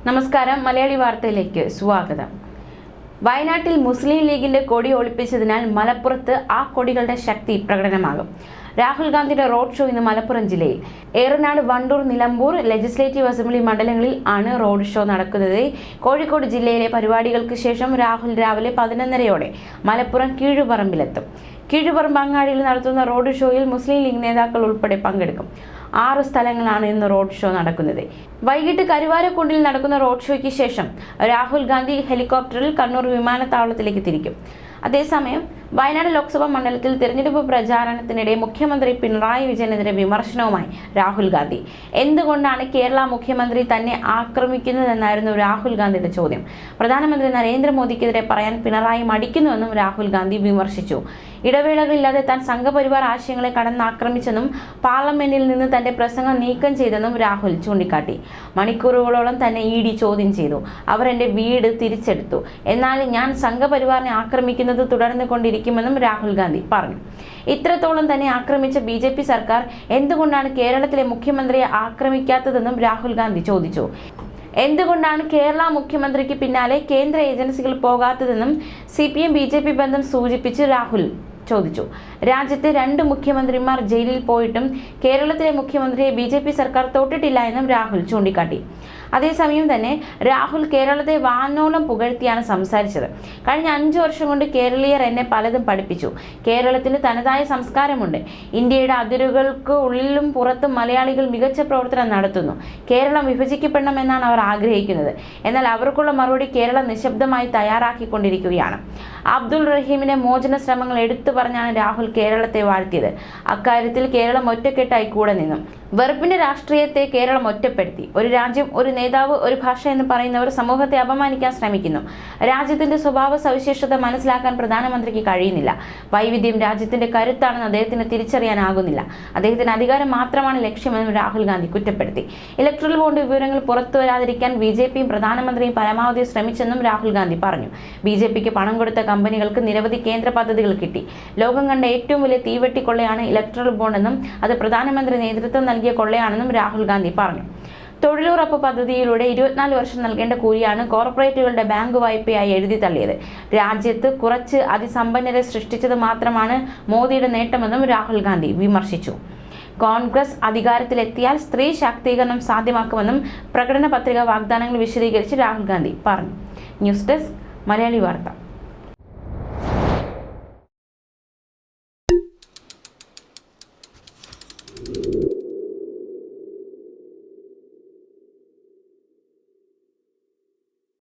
നമസ്കാരം, മലയാളി വാർത്തയിലേക്ക് സ്വാഗതം. വയനാട്ടിൽ മുസ്ലിം ലീഗിന്റെ കൊടി ഒളിപ്പിച്ചതിനാൽ മലപ്പുറത്ത് ആ കൊടികളുടെ ശക്തി പ്രകടനമാകും. രാഹുൽ ഗാന്ധിയുടെ റോഡ് ഷോ ഇന്ന് മലപ്പുറം ജില്ലയിൽ ഏറനാട്, വണ്ടൂർ, നിലമ്പൂർ ലെജിസ്ലേറ്റീവ് അസംബ്ലി മണ്ഡലങ്ങളിൽ ആണ് റോഡ് ഷോ നടക്കുന്നത്. കോഴിക്കോട് ജില്ലയിലെ പരിപാടികൾക്ക് ശേഷം രാഹുൽ രാവിലെ 11:30 മലപ്പുറം കീഴുപറമ്പിലെത്തും. കീഴുപറമ്പ് അങ്ങാടിയിൽ നടത്തുന്ന റോഡ് ഷോയിൽ മുസ്ലിം ലീഗ് നേതാക്കൾ ഉൾപ്പെടെ പങ്കെടുക്കും. 6 സ്ഥലങ്ങളാണ് ഇന്ന് റോഡ് ഷോ നടക്കുന്നത്. വൈകിട്ട് കരുവാരക്കുണ്ടിൽ നടക്കുന്ന റോഡ് ഷോയ്ക്ക് ശേഷം രാഹുൽ ഗാന്ധി ഹെലികോപ്റ്ററിൽ കണ്ണൂർ വിമാനത്താവളത്തിലേക്ക് തിരിക്കും. അതേസമയം വയനാട് ലോക്സഭാ മണ്ഡലത്തിൽ തിരഞ്ഞെടുപ്പ് പ്രചാരണത്തിനിടെ മുഖ്യമന്ത്രി പിണറായി വിജയനെതിരെ വിമർശനവുമായി രാഹുൽ ഗാന്ധി. എന്തുകൊണ്ടാണ് കേരള മുഖ്യമന്ത്രി തന്നെ ആക്രമിക്കുന്നതെന്നായിരുന്നു രാഹുൽ ഗാന്ധിയുടെ ചോദ്യം. പ്രധാനമന്ത്രി നരേന്ദ്രമോദിക്കെതിരെ പറയാൻ പിണറായി മടിക്കുന്നുവെന്നും രാഹുൽ ഗാന്ധി വിമർശിച്ചു. ഇടവേളകളില്ലാതെ താൻ സംഘപരിവാർ ആശയങ്ങളെ കടന്നാക്രമിച്ചെന്നും പാർലമെന്റിൽ നിന്ന് തന്റെ പ്രസംഗം നീക്കം ചെയ്തെന്നും രാഹുൽ ചൂണ്ടിക്കാട്ടി. മണിക്കൂറുകളോളം തന്നെ ED ചോദ്യം ചെയ്തു. അവർ എന്റെ വീട് തിരിച്ചെടുത്തു. എന്നാൽ ഞാൻ സംഘപരിവാറിനെ ആക്രമിക്കുന്നത് തുടർന്നു കൊണ്ടിരിക്കുമെന്നും രാഹുൽ ഗാന്ധി പറഞ്ഞു. ഇത്രത്തോളം തന്നെ ആക്രമിച്ച BJP സർക്കാർ എന്തുകൊണ്ടാണ് കേരളത്തിലെ മുഖ്യമന്ത്രിയെ ആക്രമിക്കാത്തതെന്നും രാഹുൽ ഗാന്ധി ചോദിച്ചു. എന്തുകൊണ്ടാണ് കേരള മുഖ്യമന്ത്രിക്ക് പിന്നാലെ കേന്ദ്ര ഏജൻസികൾ പോകാത്തതെന്നും CPM BJP ബന്ധം സൂചിപ്പിച്ച് രാഹുൽ ചോദിച്ചു. രാജ്യത്തെ 2 മുഖ്യമന്ത്രിമാർ ജയിലിൽ പോയിട്ടും കേരളത്തിലെ മുഖ്യമന്ത്രിയെ BJP സർക്കാർ തൊട്ടിട്ടില്ല എന്നും രാഹുൽ ചൂണ്ടിക്കാട്ടി. അതേസമയം തന്നെ രാഹുൽ കേരളത്തെ വാനോളം പുകഴ്ത്തിയാണ് സംസാരിച്ചത്. കഴിഞ്ഞ 5 വർഷം കൊണ്ട് കേരളീയർ എന്നെ പലതും പഠിപ്പിച്ചു. കേരളത്തിന് തനതായ സംസ്കാരമുണ്ട്. ഇന്ത്യയുടെ അതിരുകൾക്ക് ഉള്ളിലും പുറത്തും മലയാളികൾ മികച്ച പ്രവർത്തനം നടത്തുന്നു. കേരളം വിഭജിക്കപ്പെടണമെന്നാണ് അവർ ആഗ്രഹിക്കുന്നത്. എന്നാൽ അവർക്കുള്ള മറുപടി കേരളം നിശബ്ദമായി തയ്യാറാക്കിക്കൊണ്ടിരിക്കുകയാണ്. അബ്ദുൾ റഹീമിന്റെ മോചന ശ്രമങ്ങൾ എടുത്തു പറഞ്ഞാണ് രാഹുൽ കേരളത്തെ വാഴ്ത്തിയത്. അക്കാര്യത്തിൽ കേരളം ഒറ്റക്കെട്ടായി കൂടെ നിന്നു. വെറുപ്പിന്റെ രാഷ്ട്രീയത്തെ കേരളം ഒറ്റപ്പെടുത്തി. ഒരു രാജ്യം, ഒരു നേതാവ്, ഒരു ഭാഷ എന്ന് പറയുന്നവർ സമൂഹത്തെ അപമാനിക്കാൻ ശ്രമിക്കുന്നു. രാജ്യത്തിന്റെ സ്വഭാവ സവിശേഷത മനസ്സിലാക്കാൻ പ്രധാനമന്ത്രിക്ക് കഴിയുന്നില്ല. വൈവിധ്യം രാജ്യത്തിന്റെ കരുത്താണെന്ന് അദ്ദേഹത്തിന് തിരിച്ചറിയാനാകുന്നില്ല. അദ്ദേഹത്തിന് അധികാരം മാത്രമാണ് ലക്ഷ്യമെന്നും രാഹുൽ ഗാന്ധി കുറ്റപ്പെടുത്തി. ഇലക്ട്രൽ ബോണ്ട് വിവരങ്ങൾ പുറത്തു വരാതിരിക്കാൻ BJPയും പ്രധാനമന്ത്രിയും പരമാവധി ശ്രമിച്ചെന്നും രാഹുൽ ഗാന്ധി പറഞ്ഞു. BJPക്ക് പണം കൊടുത്ത കമ്പനികൾക്ക് നിരവധി കേന്ദ്ര പദ്ധതികൾ കിട്ടി. ലോകം കണ്ട ഏറ്റവും വലിയ തീവെട്ടിക്കൊള്ളയാണ് ഇലക്ട്രൽ ബോണ്ടെന്നും അത് പ്രധാനമന്ത്രി നേതൃത്വം നൽകിയ കൊള്ളയാണെന്നും രാഹുൽ ഗാന്ധി പറഞ്ഞു. തൊഴിലുറപ്പ് പദ്ധതിയിലൂടെ 24 വർഷം നൽകേണ്ട കൂലിയാണ് കോർപ്പറേറ്റുകളുടെ ബാങ്ക് വായ്പയായി എഴുതി തള്ളിയത്. രാജ്യത്ത് കുറച്ച് അതിസമ്പന്നരെ സൃഷ്ടിച്ചത് മാത്രമാണ് മോദിയുടെ നേട്ടമെന്നും രാഹുൽ ഗാന്ധി വിമർശിച്ചു. കോൺഗ്രസ് അധികാരത്തിലെത്തിയാൽ സ്ത്രീ ശാക്തീകരണം സാധ്യമാക്കുമെന്നും പ്രകടന പത്രിക വാഗ്ദാനങ്ങൾ വിശദീകരിച്ച് രാഹുൽ ഗാന്ധി പറഞ്ഞു. ന്യൂസ് ഡെസ്ക്, മലയാളി വാർത്ത.